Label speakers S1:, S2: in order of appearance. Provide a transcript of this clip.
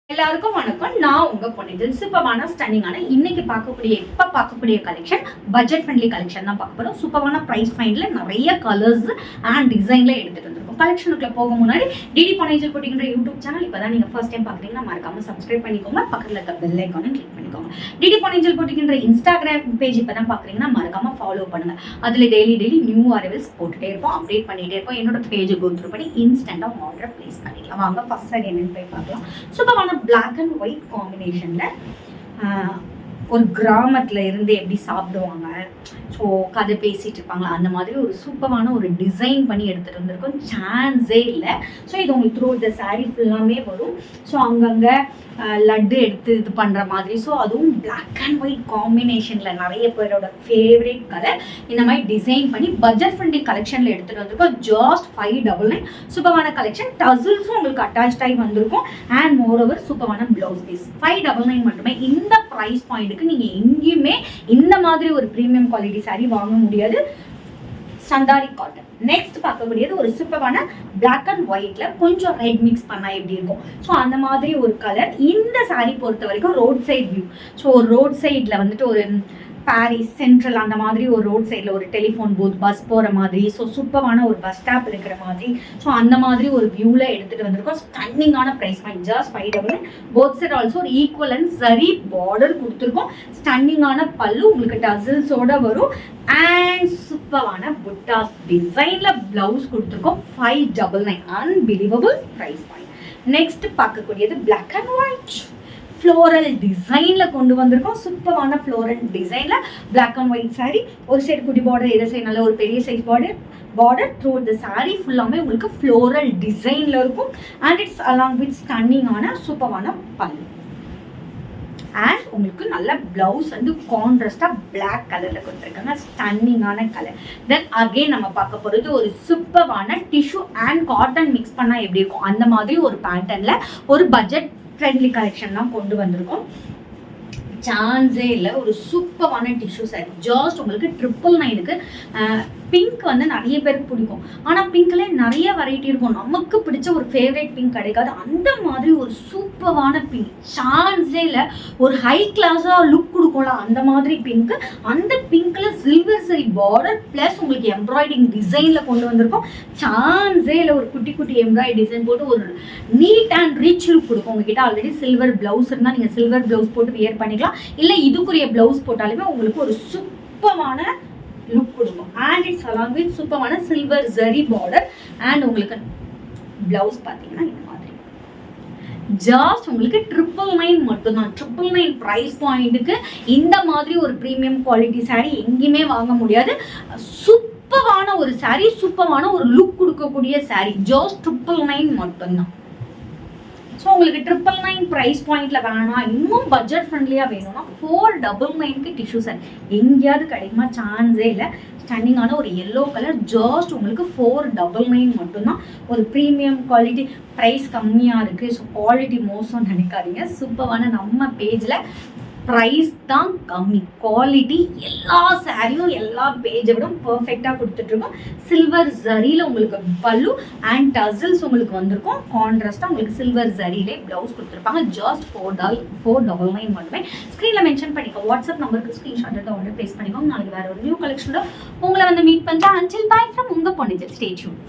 S1: எல்லாருக்கும் வணக்கம். நான் உங்க பொன்னிதழ். சூப்பரான ஸ்டன்னிங்கான இன்னைக்கு பார்க்கக்கூடிய கலெக்ஷன் பட்ஜெட் ஃப்ரெண்ட்லி கலெக்ஷன் தான் பார்க்க போறோம். சூப்பரான பிரைஸ் பாயிண்ட்ல நிறைய கலர்ஸ் அண்ட் டிசைன்ல எடுத்துட்டு வந்திருக்கோம். கலெக்ஷனுக்குள்ள போக முன்னாடி டிடி பொன்னிதழ் போட்டிங்கிற யூடியூப் சேனல் இப்பதான் நீங்க ஃபர்ஸ்ட் டைம் பாக்குறீங்கன்னா மறக்காம சப்ஸ்கிரைப் பண்ணிக்கோங்க. பக்கத்துல இருக்க பெல் ஐகானை கிளிக் பண்ணிக்கோங்க. டிடி பொன்னிதழ் போட்டிங்கிற இன்ஸ்டாகிராம் பேஜ் இப்பதான் பாக்குறீங்கன்னா மறக்காம ஃபாலோ பண்ணுங்க. அதுல டெய்லி நியூ அரைவல்ஸ் போட்டுட்டே இருப்போம், அப்டேட் பண்ணிட்டே இருப்போம். என்னோட பேஜ் கோ த்ரூ பண்ணி இன்ஸ்டன்டா ஆர்டர் பிளேஸ் பண்ணிக்கலாம். வாங்க ஃபர்ஸ்ட் சாரி என்னன்னு போய் பார்க்கலாம். சூப்பரான பிளாக் அண்ட் ஒயிட் காம்பினேஷன்ல ஒரு கிராமத்துல இருந்து எப்படி சாப்பிடுவாங்க, ஸோ கதை பேசிட்டு இருப்பாங்க, அந்த மாதிரி ஒரு சூப்பரான ஒரு டிசைன் பண்ணி எடுத்துட்டு வந்திருக்கோம். சான்ஸே இல்லை. ஸோ இது உங்களுக்கு த்ரூ இந்த சாரீ ஃபுல்லாமே வரும். ஸோ அங்கங்கே லட்டு எடுத்து இது பண்ணுற மாதிரி. ஸோ அதுவும் பிளாக் அண்ட் ஒயிட் காம்பினேஷனில் நிறைய பேரோட ஃபேவரேட் கலர் இந்த மாதிரி டிசைன் பண்ணி பட்ஜெட் ஃப்ரெண்ட்லி கலெக்ஷனில் எடுத்துகிட்டு வந்திருக்கோம். ஜாஸ்ட் 599 சூப்பரான கலெக்ஷன். டசில்ஸும் உங்களுக்கு அட்டாச் ஆகி வந்திருக்கும். அண்ட் மோரோவர் சூப்பரான ப்ளவுஸ் பீஸ் 599 மட்டுமே. இந்த ப்ரைஸ் பாயிண்ட்டுக்கு நீங்கள் எங்கேயுமே இந்த மாதிரி ஒரு ப்ரீமியம் குவாலிட்டி சாரீ வாங்க முடியாது. சந்தாரி காட்டன். நெக்ஸ்ட் பார்க்கக்கூடியது ஒரு சூப்பரான பிளாக் அண்ட் ஒயிட்ல கொஞ்சம் ரெட் மிக்ஸ் பண்ணா எப்படி இருக்கும், ஸோ அந்த மாதிரி ஒரு கலர். இந்த சாரீ பொறுத்த வரைக்கும் road side view. So road சைட்ல வந்துட்டு ஒரு பாரிஸ் சென்ட்ரல் அந்த மாதிரி ஒரு ரோட் சைடில் ஒரு டெலிஃபோன் பூத், பஸ் போகிற மாதிரி, ஸோ சூப்பரான ஒரு பஸ் ஸ்டாப் இருக்கிற மாதிரி, ஸோ அந்த மாதிரி ஒரு வியூவில் எடுத்துகிட்டு வந்திருக்கோம். ஸ்டன்னிங்கான price point. Just 599. Both side also ஒரு ஈக்குவல் அண்ட் சரி பார்டர் கொடுத்துருக்கோம். ஸ்டன்னிங்கான பல்லு உங்களுக்கு டசில்ஸோட வரும். அண்ட் சூப்பரான புட்டாஸ் டிசைனில் ப்ளவுஸ் கொடுத்துருக்கோம். 599. Unbelievable price point. நெக்ஸ்ட் பார்க்கக்கூடியது பிளாக் அண்ட் ஒயிட் ஃப்ளோரல் டிசைன்ல கொண்டு வந்திருக்கோம். சூப்பரான ஃப்ளோரல் டிசைன்ல பிளாக் அண்ட் ஒயிட் சாரி. ஒரு சைடு குட்டி பார்டர், இதை சைடு நல்ல ஒரு பெரிய size border through the sari ஃபுல்லாமே உங்களுக்கு ஃப்ளோரல் டிசைன்ல இருக்கும். அண்ட் இட்ஸ் அலாங் வித் ஸ்டன்னிங்கான சூப்பரான பல்லு. அண்ட் உங்களுக்கு நல்ல பிளவுஸ் வந்து கான்ட்ராஸ்டா பிளாக் கலர்ல கொடுத்துருக்காங்க. ஸ்டன்னிங்கான கலர். தென் அகைன் நம்ம பார்க்க போறது ஒரு சூப்பரான டிஷ்யூ அண்ட் காட்டன் மிக்ஸ் பண்ணா எப்படி இருக்கும் அந்த மாதிரி ஒரு பேட்டர்ன்ல ஒரு பட்ஜெட் ஃப்ரெண்ட்லி கலெக்ஷன் தான் கொண்டு வந்திருக்கோம். சான்ஸே இல்லை. ஒரு சூப்பரான டிஷ்யூ சாரி. ஜாஸ்ட் உங்களுக்கு 999க்கு. பிங்க் வந்து நிறைய பேருக்கு பிடிக்கும், ஆனால் பிங்க்ல நிறைய வெரைட்டி இருக்கும். நமக்கு பிடிச்ச ஒரு ஃபேவரட் பிங்க் கிடைக்காது. அந்த மாதிரி ஒரு சூப்பரான பிங்க். சான்ஸே இல்லை. ஒரு ஹை கிளாஸாக லுக் கொடுக்கும்ல அந்த மாதிரி பிங்க். அந்த பிங்க்ல சில்வர் சரி பார்டர் பிளஸ் உங்களுக்கு எம்ப்ராய்டிங் டிசைன்ல கொண்டு வந்திருக்கோம். சான்ஸே இல்லை. ஒரு குட்டி குட்டி எம்ப்ராய்டரி டிசைன் போட்டு ஒரு நீட் அண்ட் ரிச் லுக் கொடுக்கும். உங்ககிட்ட ஆல்ரெடி சில்வர் பிளவுஸ் இருந்தால் நீங்கள் சில்வர் பிளவுஸ் போட்டு வியர் பண்ணிக்கலாம். இல்லை இதுக்குரிய பிளவுஸ் போட்டாலுமே உங்களுக்கு ஒரு சூப்பரான லுக் கொடுக்கும். அண்ட் இட்ஸ் அலாங் வித் சூப்பரான சில்வர் ஜரி பார்டர். அண்ட் உங்களுக்கு பிளவுஸ் பார்த்தீங்கன்னா இந்த மாதிரி ஜாஸ்ட் உங்களுக்கு 999 மட்டும்தான். 999 ப்ரைஸ் பாயிண்ட்டுக்கு இந்த மாதிரி ஒரு ப்ரீமியம் குவாலிட்டி சாரீ எங்கேயுமே வாங்க முடியாது. சூப்பரான ஒரு சாரீ, சூப்பரான ஒரு லுக் கொடுக்கக்கூடிய சாரீ. ஜாஸ்ட் 999 மட்டும்தான். ஸோ உங்களுக்கு 999 ப்ரைஸ் பாயிண்ட்ல வேணாம், இன்னும் பட்ஜெட் ஃப்ரெண்ட்லியாக வேணும்னா 499க்கு டிஷ்யூ சாரி எங்கேயாவது கிடைக்குமா? சான்ஸே இல்லை. ஸ்டன்னிங்கான ஒரு எல்லோ கலர். ஜாஸ்ட் உங்களுக்கு 499 மட்டும்தான். ஒரு ப்ரீமியம் குவாலிட்டி. ப்ரைஸ் கம்மியாக இருக்குது, ஸோ குவாலிட்டி மோசம் நினைக்காதீங்க. சூப்பரான நம்ம பேஜில் ப்ரைஸ் தான் கம்மி, குவாலிட்டி எல்லா சாரியும் எல்லா பேஜை விட பர்ஃபெக்டாக கொடுத்துட்ருக்கோம். சில்வர் ஜரியில் உங்களுக்கு பல்லு அண்ட் டசில்ஸ் உங்களுக்கு வந்திருக்கும். கான்ட்ராஸ்டாக உங்களுக்கு சில்வர் ஜரியிலே ப்ளவுஸ் கொடுத்துருப்பாங்க. ஜாஸ்ட் 499 மட்டுமே. ஸ்க்ரீனில் மென்ஷன் பண்ணிக்கோ. வாட்ஸ்அப் நம்பருக்கு ஸ்க்ரீன்ஷாட் எடுத்து ஆர்டர் ப்ளேஸ் பண்ணிக்கோங்க. நாளைக்கு வேறு ஒரு நியூ கலெக்ஷனோட உங்களை வந்து மீட் பண்ணுறேன். அன்டில் பை ஃப்ரம் உங்கள் பொன்னிதழ். Stay tune.